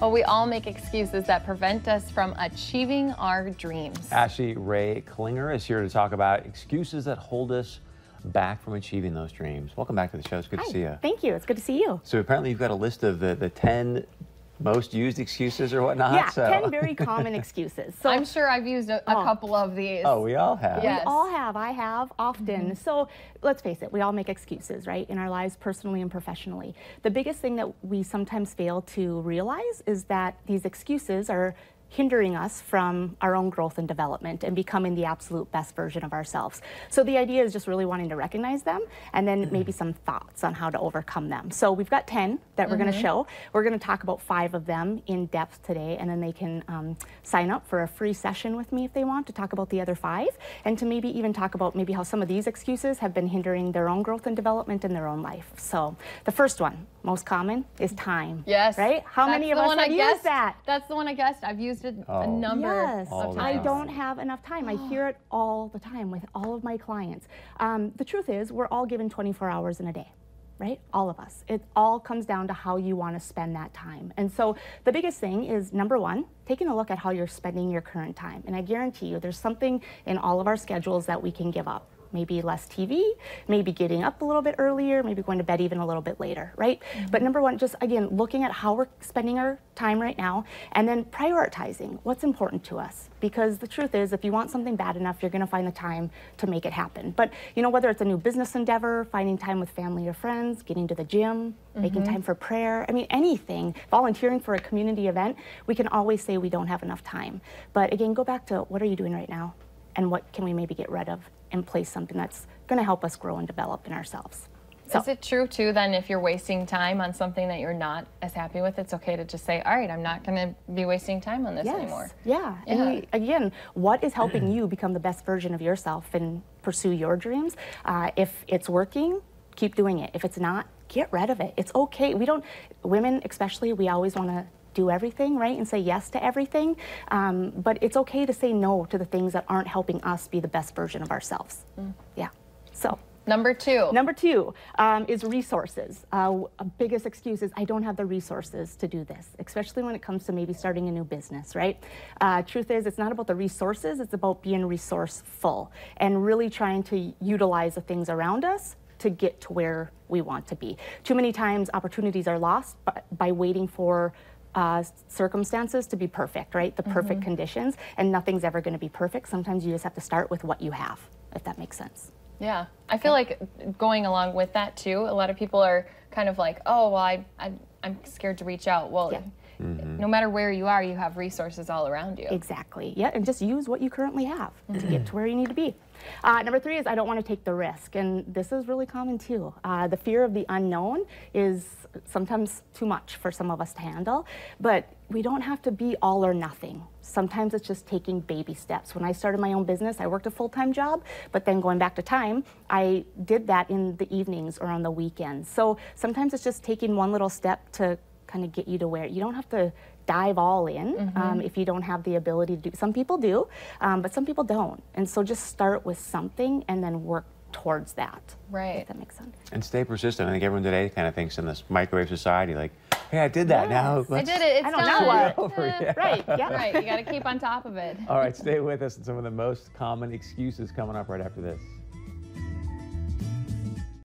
Well, we all make excuses that prevent us from achieving our dreams. Ashley Ray Klinger is here to talk about excuses that hold us back from achieving those dreams. Welcome back to the show. It's good to see you. Thank you. It's good to see you. So apparently you've got a list of the 10 most used excuses or whatnot. Yeah, so. 10 very common excuses. So I'm sure I've used a couple of these. Oh, we all have. Yes. We all have. I have often. So let's face it, we all make excuses, right, in our lives, personally and professionally. The biggest thing that we sometimes fail to realize is that these excuses are hindering us from our own growth and development and becoming the absolute best version of ourselves. So the idea is just really wanting to recognize them and then maybe some thoughts on how to overcome them. So we've got 10 that we're going to show. We're going to talk about 5 of them in depth today, and then they can sign up for a free session with me if they want to talk about the other 5, and to maybe even talk about maybe how some of these excuses have been hindering their own growth and development in their own life. So the first one, most common, is time. Yes. Right? How many of us have used that? That's the one I guessed. I've used it a number of times. I don't have enough time. I hear it all the time with all of my clients. The truth is, we're all given 24 hours in a day, right? All of us. It all comes down to how you want to spend that time. And so the biggest thing is, number one, taking a look at how you're spending your current time. And I guarantee you, there's something in all of our schedules that we can give up. Maybe less TV, maybe getting up a little bit earlier, maybe going to bed even a little bit later, right? But number one, just again, looking at how we're spending our time right now, and then prioritizing what's important to us. Because the truth is, if you want something bad enough, you're gonna find the time to make it happen. But you know, whether it's a new business endeavor, finding time with family or friends, getting to the gym, making time for prayer, I mean, anything, volunteering for a community event, we can always say we don't have enough time. But again, go back to what are you doing right now? And what can we maybe get rid of and place something that's going to help us grow and develop in ourselves. So. Is it true too then if you're wasting time on something that you're not as happy with, it's okay to just say, all right, I'm not going to be wasting time on this anymore? Yeah. And again, what is helping you become the best version of yourself and pursue your dreams? If it's working, keep doing it. If it's not, get rid of it. It's okay. We don't, women especially, we always want to do everything, right, and say yes to everything, but it's okay to say no to the things that aren't helping us be the best version of ourselves. Yeah. So Number two is resources. Biggest excuse is I don't have the resources to do this, especially when it comes to maybe starting a new business, right? Truth is, it's not about the resources, it's about being resourceful and really trying to utilize the things around us to get to where we want to be. Too many times opportunities are lost by waiting for circumstances to be perfect, right? The perfect conditions, and nothing's ever going to be perfect. Sometimes you just have to start with what you have, if that makes sense. Yeah, I feel like going along with that too, a lot of people are kind of like, oh, well, I'm scared to reach out. Well, no matter where you are, you have resources all around you. Exactly, yeah, and just use what you currently have to get to where you need to be. Number 3 is I don't want to take the risk, and this is really common too. The fear of the unknown is sometimes too much for some of us to handle, but we don't have to be all or nothing. Sometimes it's just taking baby steps. When I started my own business, I worked a full-time job, but then going back to time, I did that in the evenings or on the weekends. So sometimes it's just taking one little step to kind of get you to where you don't have to dive all in if you don't have the ability to do. Some people do, but some people don't. And so just start with something and then work towards that. Right. If that makes sense. And stay persistent. I think everyone today kind of thinks in this microwave society, like, hey, I did that now. I did it. It's I don't done. know what. Over. Yeah. Right. Yeah. Right. You got to keep on top of it. All right, stay with us and some of the most common excuses coming up right after this.